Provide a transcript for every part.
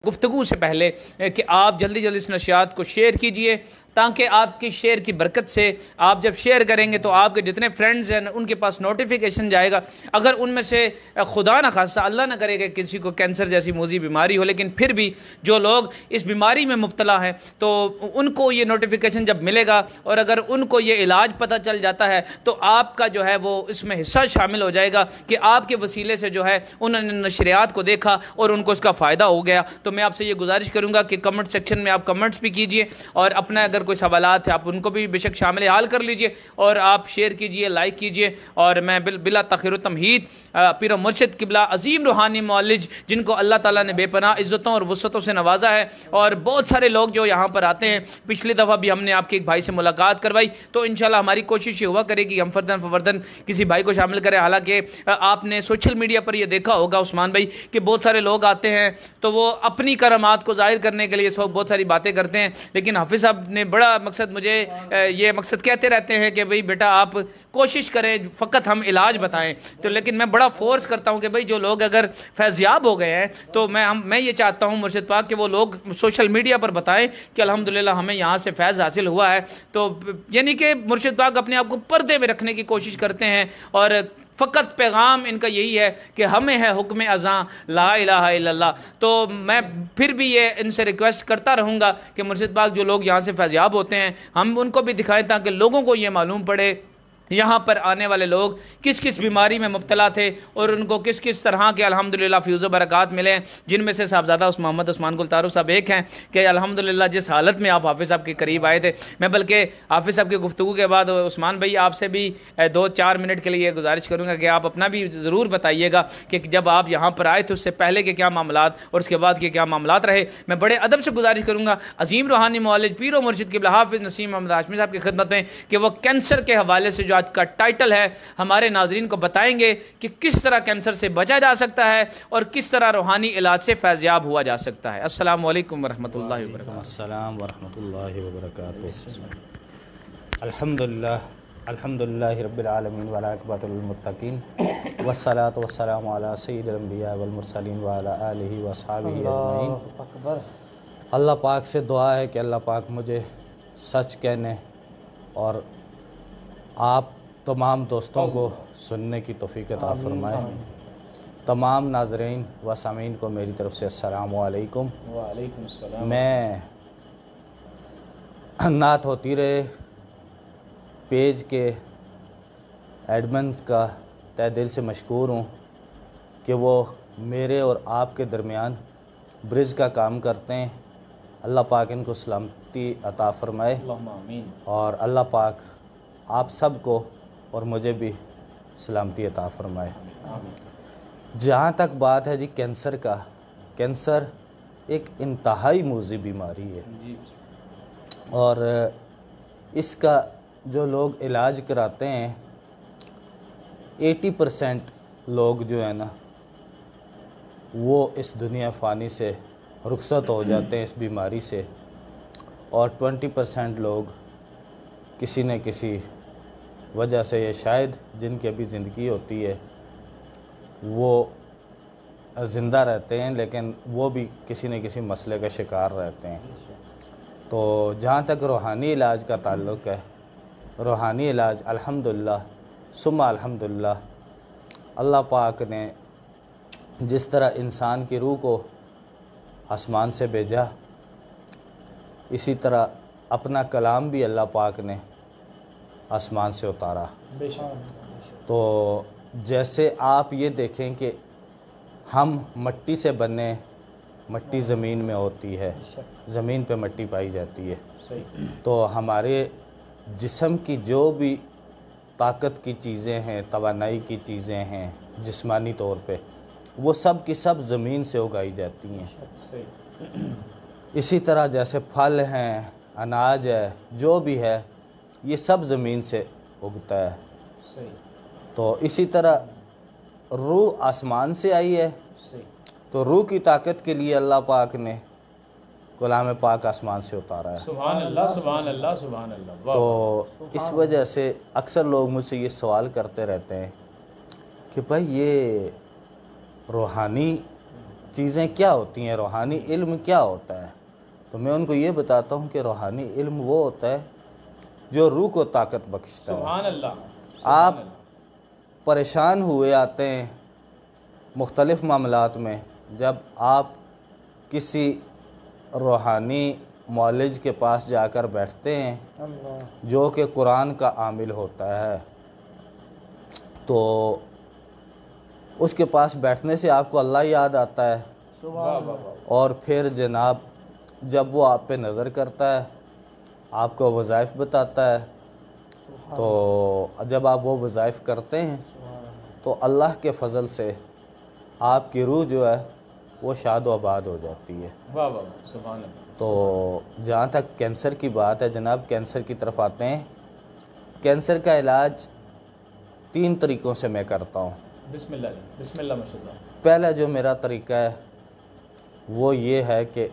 گفتگو سے پہلے کہ آپ جلدی جلدی اس نشریات کو شیئر کیجئے، تاکہ آپ کی شیئر کی برکت سے آپ جب شیئر کریں گے تو آپ کے جتنے فرینڈز ہیں ان کے پاس نوٹیفیکیشن جائے گا۔ اگر ان میں سے خدا نہ خواستہ اللہ نہ کرے کہ کسی کو کینسر جیسی موذی بیماری ہو، لیکن پھر بھی جو لوگ اس بیماری میں مبتلا ہیں تو ان کو یہ نوٹیفیکیشن جب ملے گا، اور اگر ان کو یہ علاج پتہ چل جاتا ہے تو آپ کا جو ہے وہ اس میں حصہ شامل ہو جائے گا کہ آپ کے وسیلے سے جو ہے انہوں نے نشریات کو دیکھا اور ان کو اس کا فائدہ ہو گیا۔ تو میں آپ سے یہ گزارش کروں گا کہ کمنٹ سیکشن میں آپ کمنٹس بھی کیجئے، اور اپنا اگر کوئی سوالات ہیں آپ ان کو بھی بے شک شامل حال کر لیجئے، اور آپ شیئر کیجئے، لائک کیجئے۔ اور میں بلا تاخیر و تمہید پیر و مرشد قبلہ عظیم روحانی معالج، جن کو اللہ تعالیٰ نے بے پناہ عزتوں اور وسعتوں سے نوازا ہے، اور بہت سارے لوگ جو یہاں پر آتے ہیں، پچھلی دفعہ بھی ہم نے آپ کے ایک بھائی سے ملاقات کروائی، تو انشاءاللہ ہماری کوشش یہ ہوا کرے گی ہم فردن فوردن کسی بھائی کو شامل کریں۔ حالانکہ آپ نے سوشل میڈیا پر یہ دیکھا ہوگا عثمان بھائی کہ بہت سارے لوگ آتے ہیں تو وہ اپنی کرامات کو ظاہر کرنے کے لیے بہت ساری باتیں کرتے ہیں، لیکن حافظ صاحب نے بڑا مقصد مجھے یہ مقصد کہتے رہتے ہیں کہ بھئی بیٹا آپ کوشش کریں، فقط ہم علاج بتائیں۔ تو لیکن میں بڑا فورس کرتا ہوں کہ بھئی جو لوگ اگر فیضیاب ہو گئے ہیں تو میں یہ چاہتا ہوں مرشد پاک کہ وہ لوگ سوشل میڈیا پر بتائیں کہ الحمدللہ ہمیں یہاں سے فیض حاصل ہوا ہے۔ تو یعنی کہ مرشد پاک اپنے آپ کو پردے میں رکھنے کی کوشش کرتے ہیں، اور فقط پیغام ان کا یہی ہے کہ ہمیں ہے حکم اذاں لا الہ الا اللہ۔ تو میں پھر بھی یہ ان سے ریکویسٹ کرتا رہوں گا کہ مرشد پاک جو لوگ یہاں سے فیضیاب ہوتے ہیں ہم ان کو بھی دکھائیں، تاکہ لوگوں کو یہ معلوم پڑے یہاں پر آنے والے لوگ کس کس بیماری میں مبتلا تھے، اور ان کو کس کس طرح کے الحمدللہ فیوز و برکات ملے ہیں، جن میں سے صاحبزادہ محمد عثمان گل تعارف صاحب ایک ہیں کہ الحمدللہ جس حالت میں آپ حافظ صاحب کے قریب آئے تھے۔ میں بلکہ حافظ صاحب کی گفتگو کے بعد عثمان بھائی آپ سے بھی 2-4 منٹ کے لیے گزارش کروں گا کہ آپ اپنا بھی ضرور بتائیے گا کہ جب آپ یہاں پر آئے تو اس سے پہلے کے کیا معاملات اور اس کے بعد کے کیا معاملات رہے۔ میں بڑے ادب سے گزارش کروں گا عظیم روحانی معالج پیر و مرشد قبلہ حافظ نسیم محمد ہاشمی صاحب کی خدمت میں کہ وہ کینسر کے حوالے سے جو آج کا ٹائٹل ہے ہمارے ناظرین کو بتائیں گے کہ کس طرح کینسر سے بچا جا سکتا ہے اور کس طرح روحانی علاج سے فیضیاب ہوا جا سکتا ہے۔ السلام علیکم ورحمۃ اللہ وبرکاتہ۔ السلام ورحمۃ اللہ وبرکاتہ۔ الحمدللہ رب العالمین والعاقبۃ للمتقین والصلاۃ والسلام علی سید الانبیاء والمرسلین وعلی آلہ واصحابہ اجمعین۔ اللہ پاک سے دعا ہے کہ اللہ پاک مجھے سچ کہنے اور آپ تمام دوستوں کو سننے کی توفیق عطا فرمائے۔ تمام ناظرین و سامعین کو میری طرف سے السلام علیکم۔ وعلیکم السلام۔ میں نعت ہوتی رہے پیج کے ایڈمنز کا تہ دل سے مشکور ہوں کہ وہ میرے اور آپ کے درمیان برج کا کام کرتے ہیں۔ اللہ پاک ان کو سلامتی عطا فرمائے، اللہم آمین۔ اور اللہ پاک آپ سب کو اور مجھے بھی سلامتی عطا فرمائے۔ جہاں تک بات ہے جی کینسر کا، کینسر ایک انتہائی موذی بیماری ہے، اور اس کا جو لوگ علاج کراتے ہیں 80% لوگ جو ہے نا وہ اس دنیا فانی سے رخصت ہو جاتے ہیں اس بیماری سے، اور 20% لوگ کسی نہ کسی وجہ سے، یہ شاید جن کی ابھی زندگی ہوتی ہے وہ زندہ رہتے ہیں، لیکن وہ بھی کسی نہ کسی مسئلے کا شکار رہتے ہیں۔ تو جہاں تک روحانی علاج کا تعلق ہے، روحانی علاج الحمدللہ ثم الحمدللہ اللہ پاک نے جس طرح انسان کی روح کو آسمان سے بھیجا، اسی طرح اپنا کلام بھی اللہ پاک نے آسمان سے اتارا۔ تو جیسے آپ یہ دیکھیں کہ ہم مٹی سے بنے، مٹی زمین میں ہوتی ہے، زمین پہ مٹی پائی جاتی ہے، تو ہمارے جسم کی جو بھی طاقت کی چیزیں ہیں، توانائی کی چیزیں ہیں جسمانی طور پہ، وہ سب کی سب زمین سے اگائی جاتی ہیں۔ اسی طرح جیسے پھل ہیں، اناج ہے، جو بھی ہے یہ سب زمین سے اگتا ہے۔ تو اسی طرح روح آسمان سے آئی ہے، تو روح کی طاقت کے لیے اللہ پاک نے کلام پاک آسمان سے اتارا ہے۔ سبحان اللہ، سبحان اللہ، سبحان اللہ۔ تو اس وجہ سے اکثر لوگ مجھ سے یہ سوال کرتے رہتے ہیں کہ بھائی یہ روحانی چیزیں کیا ہوتی ہیں، روحانی علم کیا ہوتا ہے، تو میں ان کو یہ بتاتا ہوں کہ روحانی علم وہ ہوتا ہے جو روح کو طاقت بخشتا ہے۔ سبحان اللہ۔ آپ پریشان ہوئے آتے ہیں مختلف معاملات میں، جب آپ کسی روحانی معالج کے پاس جا کر بیٹھتے ہیں جو کہ قرآن کا عامل ہوتا ہے، تو اس کے پاس بیٹھنے سے آپ کو اللہ یاد آتا ہے، اور پھر جناب جب وہ آپ پہ نظر کرتا ہے، آپ کو وظائف بتاتا ہے، تو جب آپ وہ وظائف کرتے ہیں تو اللہ کے فضل سے آپ کی روح جو ہے وہ شاد و آباد ہو جاتی ہے۔ واہ واہ سبحان اللہ۔ تو جہاں تک کینسر کی بات ہے جناب، کینسر کی طرف آتے ہیں۔ کینسر کا علاج 3 طریقوں سے میں کرتا ہوں۔ بسم اللہ جی، بسم اللہ ماشاء اللہ۔ پہلا جو میرا طریقہ ہے وہ یہ ہے کہ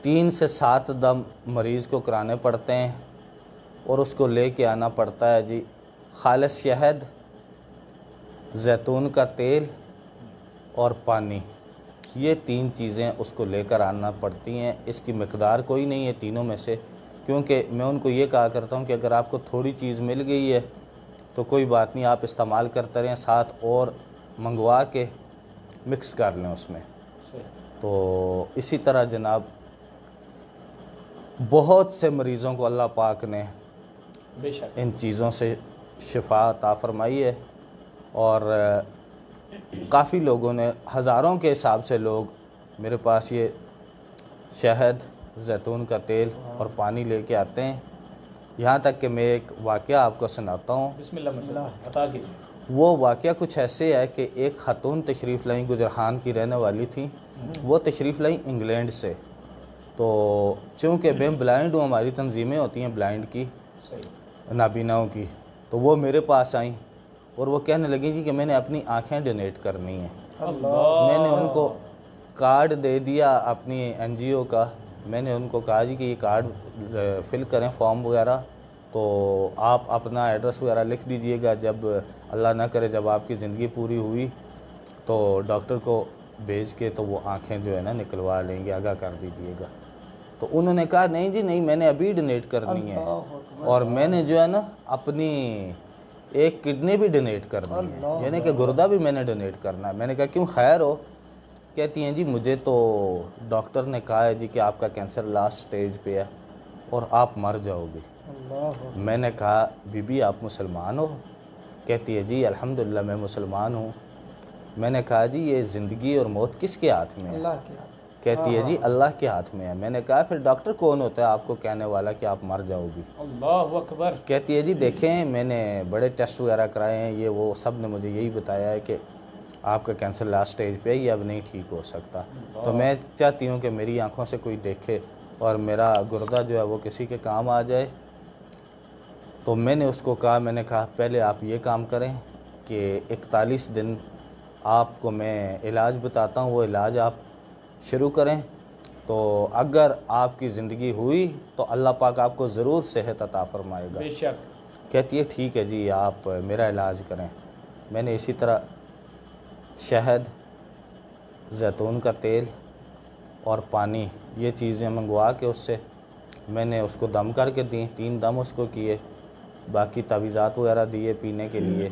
3 سے 7 دم مریض کو کرانے پڑتے ہیں، اور اس کو لے کے آنا پڑتا ہے جی خالص شہد، زیتون کا تیل اور پانی، یہ 3 چیزیں اس کو لے کر آنا پڑتی ہیں۔ اس کی مقدار کوئی نہیں ہے تینوں میں سے، کیونکہ میں ان کو یہ کہا کرتا ہوں کہ اگر آپ کو تھوڑی چیز مل گئی ہے تو کوئی بات نہیں، آپ استعمال کرتے رہیں، ساتھ اور منگوا کے مکس کر لیں اس میں۔ تو اسی طرح جناب بہت سے مریضوں کو اللہ پاک نے بے شک ان چیزوں سے شفا عطا فرمائی ہے، اور کافی لوگوں نے، ہزاروں کے حساب سے لوگ میرے پاس یہ شہد، زیتون کا تیل اور پانی لے کے آتے ہیں۔ یہاں تک کہ میں ایک واقعہ آپ کو سناتا ہوں۔ بسم اللہ ماشاء اللہ، عطا کیجیے۔ وہ واقعہ کچھ ایسے ہے کہ ایک خاتون تشریف لائیں، گجران کی رہنے والی تھی، وہ تشریف لائیں انگلینڈ سے۔ تو چونکہ میں بلائنڈ ہوں، ہماری تنظیمیں ہوتی ہیں بلائنڈ کی، صحیح۔ نابیناؤں کی، تو وہ میرے پاس آئیں اور وہ کہنے لگیں جی کہ میں نے اپنی آنکھیں ڈونیٹ کرنی ہیں۔ اللہ۔ میں نے ان کو کارڈ دے دیا اپنی این جی او کا، میں نے ان کو کہا جی کہ یہ کارڈ فل کریں، فارم وغیرہ، تو آپ اپنا ایڈریس وغیرہ لکھ دیجئے گا، جب اللہ نہ کرے جب آپ کی زندگی پوری ہوئی تو ڈاکٹر کو بھیج کے تو وہ آنکھیں جو ہے نا نکلوا لیں گے، آگاہ کر دیجئے گا۔ تو انہوں نے کہا نہیں جی نہیں، میں نے ابھی ڈونیٹ کرنی ہے، اور میں نے جو ہے نا اپنی ایک کڈنی بھی ڈونیٹ کرنی ہے، یعنی کہ گردہ بھی میں نے ڈونیٹ کرنا ہے۔ میں نے کہا کیوں، خیر ہو؟ کہتی ہیں جی مجھے تو ڈاکٹر نے کہا ہے جی کہ آپ کا کینسر لاسٹ سٹیج پہ ہے اور آپ مر جاؤ گے۔ میں نے کہا بی بی آپ مسلمان ہو؟ کہتی ہے جی الحمدللہ میں مسلمان ہوں۔ میں نے کہا جی یہ زندگی اور موت کس کے ہاتھ میں ہے؟ کہتی ہے جی اللہ کے ہاتھ میں ہے۔ میں نے کہا پھر ڈاکٹر کون ہوتا ہے آپ کو کہنے والا کہ آپ مر جاؤ گی؟ اللہ اکبر۔ کہتی ہے جی دیکھیں میں نے بڑے ٹیسٹ وغیرہ کرائے ہیں، یہ وہ سب نے مجھے یہی بتایا ہے کہ آپ کا کینسر لاسٹ سٹیج پہ ہے، یہ اب نہیں ٹھیک ہو سکتا۔ تو میں چاہتی ہوں کہ میری آنکھوں سے کوئی دیکھے اور میرا گردہ جو ہے وہ کسی کے کام آ جائے۔ تو میں نے اس کو کہا، میں نے کہا پہلے آپ یہ کام کریں کہ 41 دن آپ کو میں علاج بتاتا ہوں، وہ علاج آپ شروع کریں، تو اگر آپ کی زندگی ہوئی تو اللہ پاک آپ کو ضرور صحت عطا فرمائے گا۔ بے شک۔ کہتی ہے ٹھیک ہے جی آپ میرا علاج کریں۔ میں نے اسی طرح شہد، زیتون کا تیل اور پانی، یہ چیزیں منگوا کے اس سے میں نے اس کو دم کر کے دیں، 3 دم اس کو کیے، باقی تعویذات وغیرہ دیے پینے کے لیے۔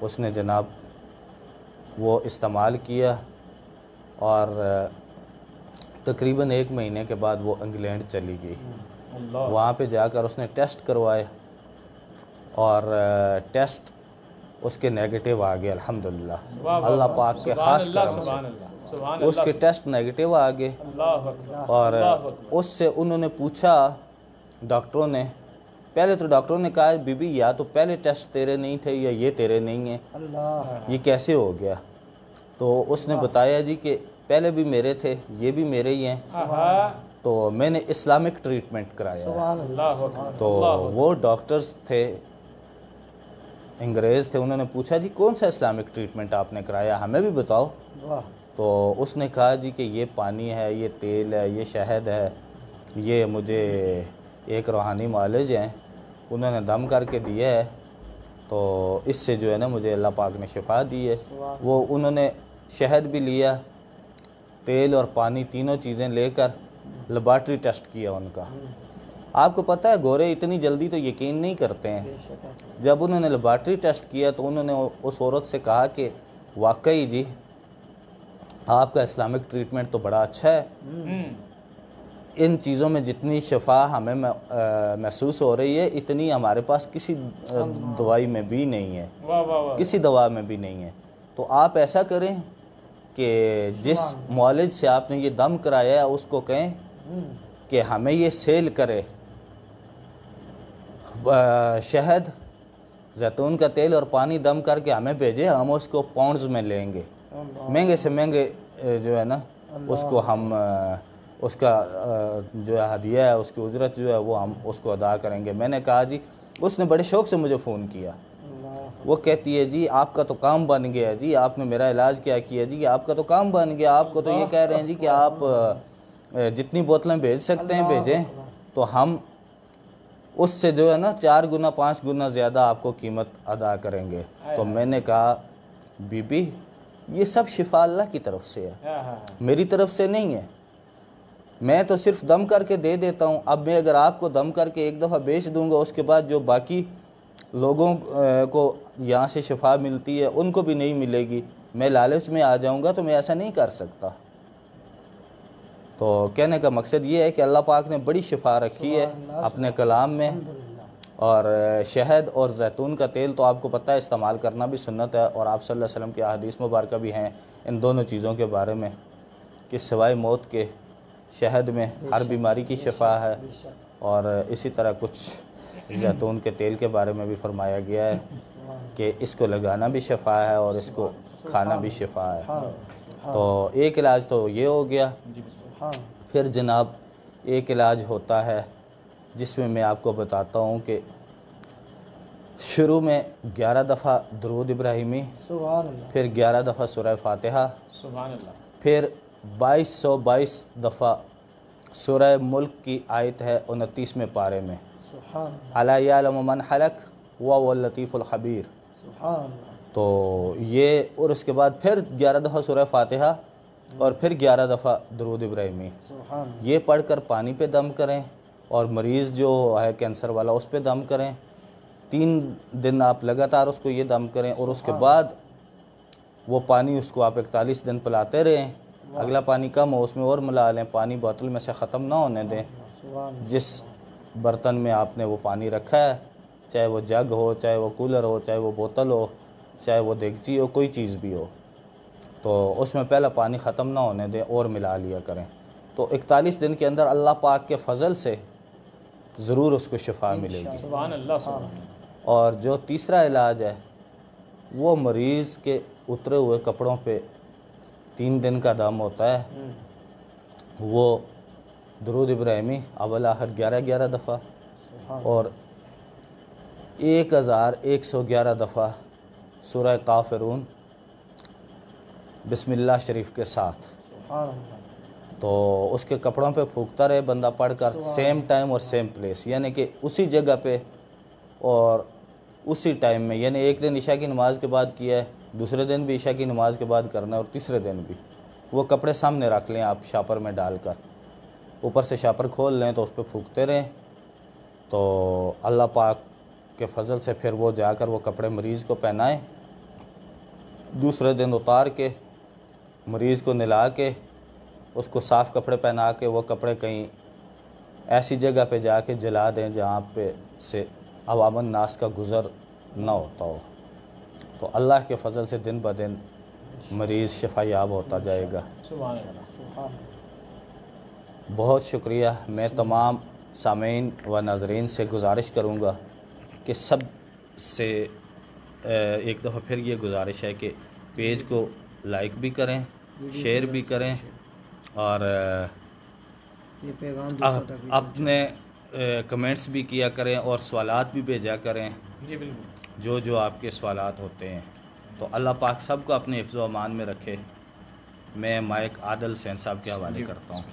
اس نے جناب وہ استعمال کیا، اور تقریباً 1 مہینے کے بعد وہ انگلینڈ چلی گئی۔ اللہ۔ وہاں پہ جا کر اس نے ٹیسٹ کروائے، اور ٹیسٹ اس کے نیگیٹو آ گئے الحمدللہ، اللہ پاک کے خاص کرم سے سبحان اللہ، سبحان اس کے ٹیسٹ نیگیٹو آ گئے۔ اللہ اکبر۔ اور اللہ اکبر۔ اس سے انہوں نے پوچھا ڈاکٹروں نے، پہلے تو ڈاکٹروں نے کہا بی بی یا تو پہلے ٹیسٹ تیرے نہیں تھے یا یہ تیرے نہیں ہیں، یہ کیسے ہو گیا؟ تو اس نے بتایا جی کہ پہلے بھی میرے تھے، یہ بھی میرے ہی ہیں، تو میں نے اسلامک ٹریٹمنٹ کرایا ہے۔ اللہ اکبر۔ تو وہ ڈاکٹرز تھے، انگریز تھے، انہوں نے پوچھا جی کون سا اسلامک ٹریٹمنٹ آپ نے کرایا، ہمیں بھی بتاؤ۔ تو اس نے کہا جی کہ یہ پانی ہے، یہ تیل ہے، یہ شہد ہے، یہ مجھے ایک روحانی معالج ہیں انہوں نے دم کر کے دیا ہے، تو اس سے جو ہے نا مجھے اللہ پاک نے شفا دی ہے۔ وہ انہوں نے شہد بھی لیا، تیل اور پانی تینوں چیزیں لے کر لیبارٹری ٹیسٹ کیا ان کا۔ آپ کو پتہ ہے گورے اتنی جلدی تو یقین نہیں کرتے ہیں۔ جب انہوں نے لیبارٹری ٹیسٹ کیا تو انہوں نے اس عورت سے کہا کہ واقعی جی آپ کا اسلامک ٹریٹمنٹ تو بڑا اچھا ہے، ان چیزوں میں جتنی شفا ہمیں محسوس ہو رہی ہے اتنی ہمارے پاس کسی دوائی میں بھی نہیں ہے، کسی دوا میں بھی نہیں ہے۔ تو آپ ایسا کریں کہ جس معالج سے آپ نے یہ دم کرایا ہے اس کو کہیں کہ ہمیں یہ سیل کرے، شہد، زیتون کا تیل اور پانی دم کر کے ہمیں بھیجے، ہم اس کو پاؤنڈز میں لیں گے، مہنگے سے مہنگے جو ہے نا اس کو ہم اس کا جو ہے ہدیہ ہے، اس کی اجرت جو ہے وہ ہم اس کو ادا کریں گے۔ میں نے کہا جی، اس نے بڑے شوق سے مجھے فون کیا، وہ کہتی ہے جی آپ کا تو کام بن گیا ہے، جی آپ نے میرا علاج کیا جی، آپ کا تو کام بن گیا، آپ کو تو یہ کہہ رہے ہیں جی کہ آپ جتنی بوتلیں بھیج سکتے ہیں بھیجیں، تو ہم اس سے جو ہے نا 4 گنا 5 گنا زیادہ آپ کو قیمت ادا کریں گے۔ تو میں نے کہا بی بی یہ سب شفا اللہ کی طرف سے ہے، میری طرف سے نہیں ہے، میں تو صرف دم کر کے دے دیتا ہوں۔ اب میں اگر آپ کو دم کر کے ایک دفعہ بیچ دوں گا، اس کے بعد جو باقی لوگوں کو یہاں سے شفا ملتی ہے ان کو بھی نہیں ملے گی، میں لالچ میں آ جاؤں گا، تو میں ایسا نہیں کر سکتا۔ تو کہنے کا مقصد یہ ہے کہ اللہ پاک نے بڑی شفا رکھی ہے اپنے کلام میں، اور شہد اور زیتون کا تیل تو آپ کو پتہ ہے استعمال کرنا بھی سنت ہے، اور آپ صلی اللہ علیہ وسلم کی احادیث مبارکہ بھی ہیں ان دونوں چیزوں کے بارے میں کہ سوائے موت کے شہد میں ہر بیماری کی شفا ہے، اور اسی طرح کچھ زیتون کے تیل کے بارے میں بھی فرمایا گیا ہے کہ اس کو لگانا بھی شفا ہے اور اس کو کھانا بھی شفا ہے۔ تو ایک علاج تو یہ ہو گیا۔ پھر جناب ایک علاج ہوتا ہے جس میں آپ کو بتاتا ہوں کہ شروع میں 11 دفعہ درود ابراہیمی، پھر 11 دفعہ سورہ فاتحہ، پھر 2222 دفعہ سورہ ملک کی آیت ہے 29ویں پارے میں، الا یعلم من خلق وهو اللطیف الخبیر۔ تو یہ، اور اس کے بعد پھر 11 دفعہ سورہ فاتحہ اور پھر 11 دفعہ درود ابراہیمی، یہ پڑھ کر پانی پہ دم کریں، اور مریض جو ہے کینسر والا اس پہ دم کریں، 3 دن آپ لگاتار اس کو یہ دم کریں، اور اس کے بعد وہ پانی اس کو آپ 41 دن پلاتے رہیں، اگلا پانی کم ہو اس میں اور ملا لیں، پانی بوتل میں سے ختم نہ ہونے دیں۔ جس برتن میں آپ نے وہ پانی رکھا ہے، چاہے وہ جگ ہو، چاہے وہ کولر ہو، چاہے وہ بوتل ہو، چاہے وہ دیگچی ہو، کوئی چیز بھی ہو، تو اس میں پہلا پانی ختم نہ ہونے دیں اور ملا لیا کریں۔ تو 41 دن کے اندر اللہ پاک کے فضل سے ضرور اس کو شفا ملے گی۔ سبحان اللہ۔ اور جو تیسرا علاج ہے وہ مریض کے اترے ہوئے کپڑوں پہ 3 دن کا دم ہوتا ہے، وہ درود ابراہیمی اول آخر 11 دفعہ اور 1111 دفعہ سورہ کافرون بسم اللہ شریف کے ساتھ، تو اس کے کپڑوں پہ پھونکتا رہے بندہ پڑھ کر، سیم ٹائم اور سیم پلیس، یعنی کہ اسی جگہ پہ اور اسی ٹائم میں، یعنی ایک دن عشاء کی نماز کے بعد کیا ہے، دوسرے دن بھی عشاء کی نماز کے بعد کرنا ہے، اور تیسرے دن بھی۔ وہ کپڑے سامنے رکھ لیں آپ شاپر میں ڈال کر، اوپر سے شاپر کھول لیں تو اس پہ پھونکتے رہیں، تو اللہ پاک کے فضل سے پھر وہ جا کر وہ کپڑے مریض کو پہنائیں، دوسرے دن اتار کے مریض کو نلا کے اس کو صاف کپڑے پہنا کے وہ کپڑے کہیں ایسی جگہ پہ جا کے جلا دیں جہاں پہ سے عوام الناس کا گزر نہ ہوتا ہو، تو اللہ کے فضل سے دن بدن مریض شفا یاب ہوتا جائے گا۔ بہت شکریہ۔ میں تمام سامعین و ناظرین سے گزارش کروں گا کہ سب سے ایک دفعہ پھر یہ گزارش ہے کہ پیج کو لائک بھی کریں، شیئر بھی کریں، اور اپنے کمنٹس بھی کیا کریں اور سوالات بھی بھیجا کریں، جو آپ کے سوالات ہوتے ہیں۔ تو اللہ پاک سب کو اپنے حفظ و امان میں رکھے۔ میں مائک عادل حسین صاحب کے حوالے کرتا ہوں۔